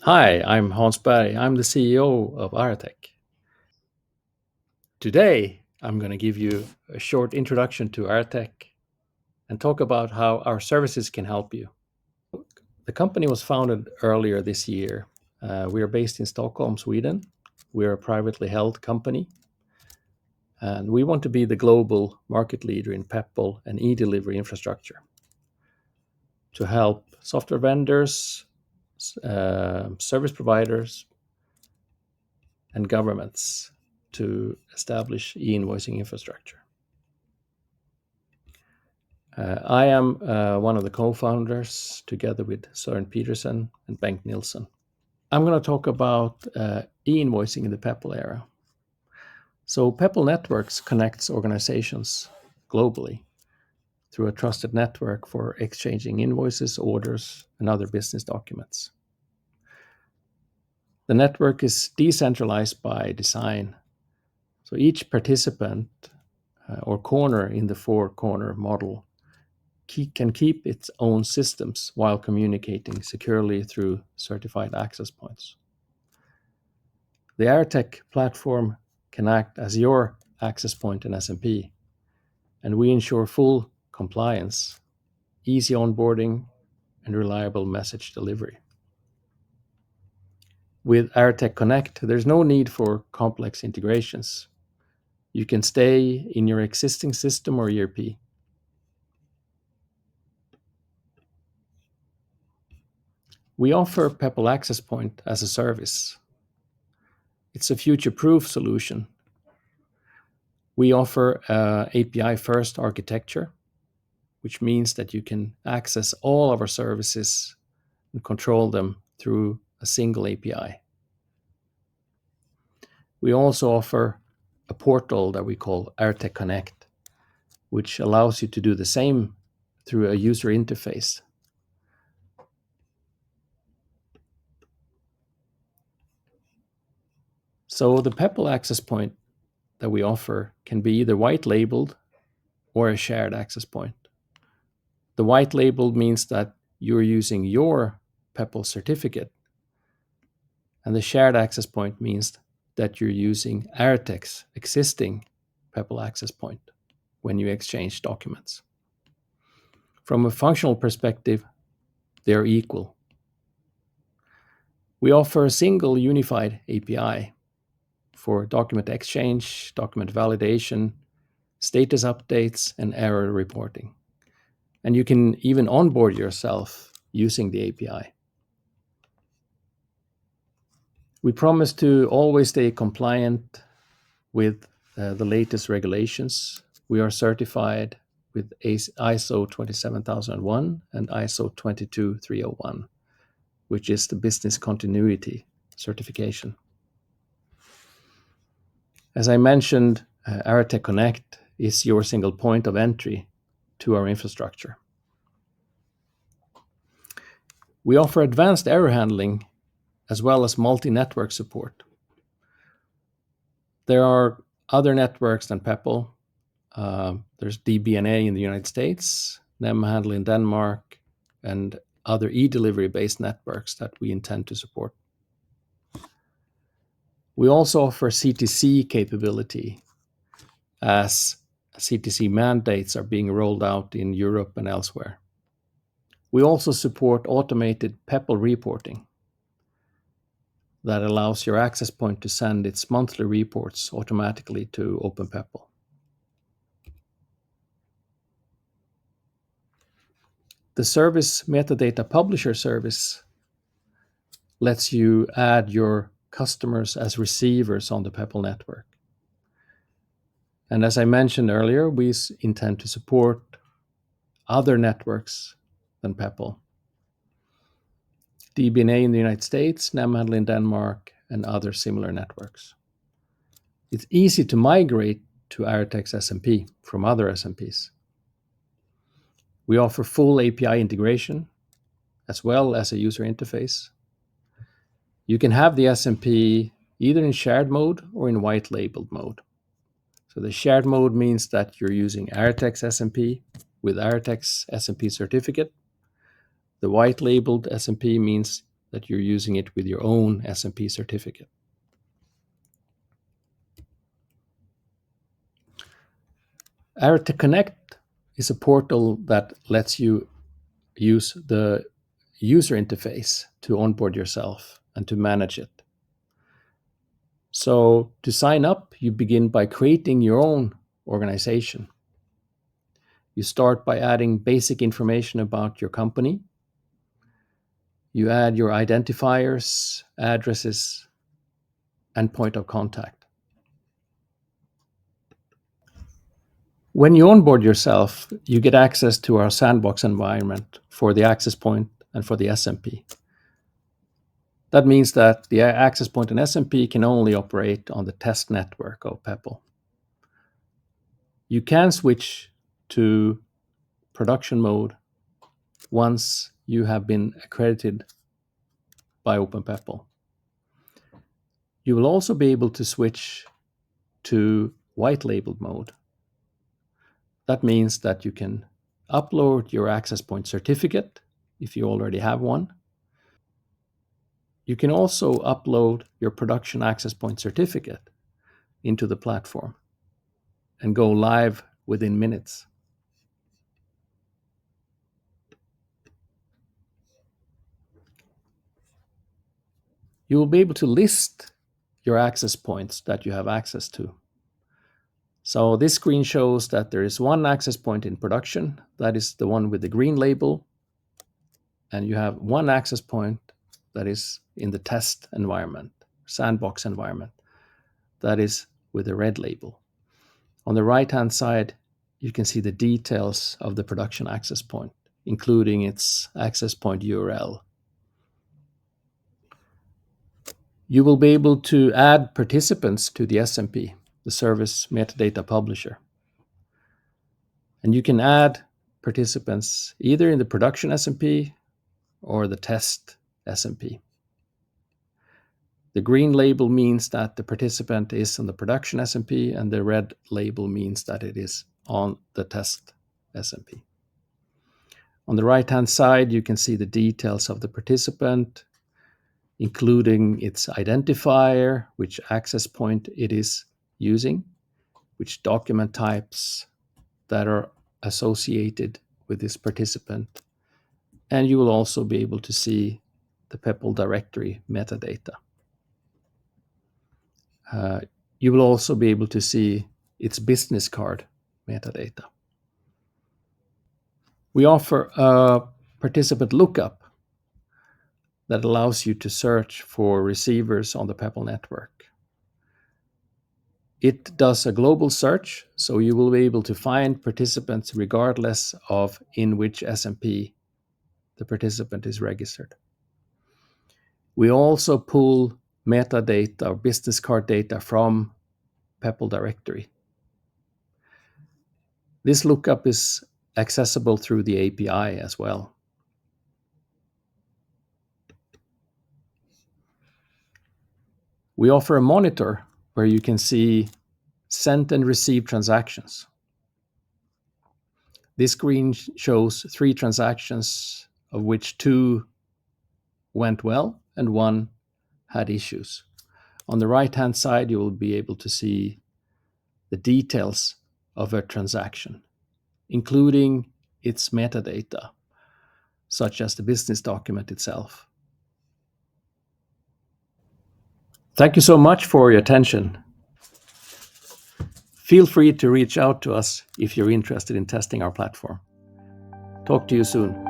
Hi, I'm Hans Berg. I'm the CEO of Arratech. Today, I'm going to give you a short introduction to Arratech and talk about how our services can help you. The company was founded earlier this year. We are based in Stockholm, Sweden. We're a privately held company, and we want to be the global market leader in Peppol and e-delivery infrastructure to help software vendors, service providers, and governments to establish e-invoicing infrastructure. I am one of the co-founders together with Søren Petersen and Bengt Nilsson. I'm going to talk about e-invoicing in the Peppol era. So Peppol Networks connects organizations globally through a trusted network for exchanging invoices, orders, and other business documents. The network is decentralized by design. So each participant or corner in the four-corner model can keep its own systems while communicating securely through certified access points. The Arratech platform can act as your access point in SMP, and we ensure full compliance, easy onboarding, and reliable message delivery. With Arratech Connect, there's no need for complex integrations. You can stay in your existing system or ERP. We offer Peppol Access Point as a service. It's a future-proof solution. We offer API-first architecture, which means that you can access all of our services and control them through a single API. We also offer a portal that we call Arratech Connect, which allows you to do the same through a user interface. So the Peppol access point that we offer can be either white labeled or a shared access point. The white labeled means that you're using your Peppol certificate, and the shared access point means that you're using Arratech's existing Peppol access point when you exchange documents. From a functional perspective, they're equal. We offer a single unified API for document exchange, document validation, status updates, and error reporting. And you can even onboard yourself using the API. We promise to always stay compliant with the latest regulations. We are certified with ISO 27001 and ISO 22301, which is the business continuity certification. As I mentioned, Arratech Connect is your single point of entry to our infrastructure. We offer advanced error handling as well as multi-network support. There are other networks than Peppol. There's DBNA in the United States, NemHandle in Denmark, and other e-delivery based networks that we intend to support. We also offer CTC capability as CTC mandates are being rolled out in Europe and elsewhere. We also support automated Peppol reporting that allows your access point to send its monthly reports automatically to OpenPeppol. The service metadata publisher service lets you add your customers as receivers on the Peppol network. And as I mentioned earlier, we intend to support other networks than Peppol. DBNA in the United States, NemHandle in Denmark, and other similar networks. It's easy to migrate to Arratech's SMP from other SMPs. We offer full API integration as well as a user interface. You can have the SMP either in shared mode or in white labeled mode. So the shared mode means that you're using Arratech's SMP with Arratech's SMP certificate. The white labeled SMP means that you're using it with your own SMP certificate. Arratech Connect is a portal that lets you use the user interface to onboard yourself and to manage it. So to sign up, you begin by creating your own organization. You start by adding basic information about your company. You add your identifiers, addresses, and point of contact. When you onboard yourself, you get access to our sandbox environment for the access point and for the SMP. That means that the access point and SMP can only operate on the test network of Peppol. You can switch to production mode once you have been accredited by OpenPeppol. You will also be able to switch to white labeled mode. That means that you can upload your access point certificate if you already have one. You can also upload your production access point certificate into the platform and go live within minutes. You will be able to list your access points that you have access to. So this screen shows that there is one access point in production, that is the one with the green label, and you have one access point that is in the test environment, sandbox environment, that is with a red label. On the right-hand side, you can see the details of the production access point, including its access point URL. You will be able to add participants to the SMP, the service metadata publisher. And you can add participants either in the production SMP or the test SMP. The green label means that the participant is on the production SMP, and the red label means that it is on the test SMP. On the right-hand side, you can see the details of the participant, including its identifier, which access point it is using, which document types that are associated with this participant. And you will also be able to see the Peppol directory metadata. You will also be able to see its business card metadata. We offer a participant lookup that allows you to search for receivers on the Peppol network. It does a global search, so you will be able to find participants regardless of in which SMP the participant is registered. We also pull metadata or business card data from Peppol directory. This lookup is accessible through the API as well. We offer a monitor where you can see sent and received transactions. This screen shows 3 transactions, of which 2 went well and 1 had issues. On the right-hand side, you will be able to see the details of a transaction, including its metadata, such as the business document itself. Thank you so much for your attention. Feel free to reach out to us if you're interested in testing our platform. Talk to you soon.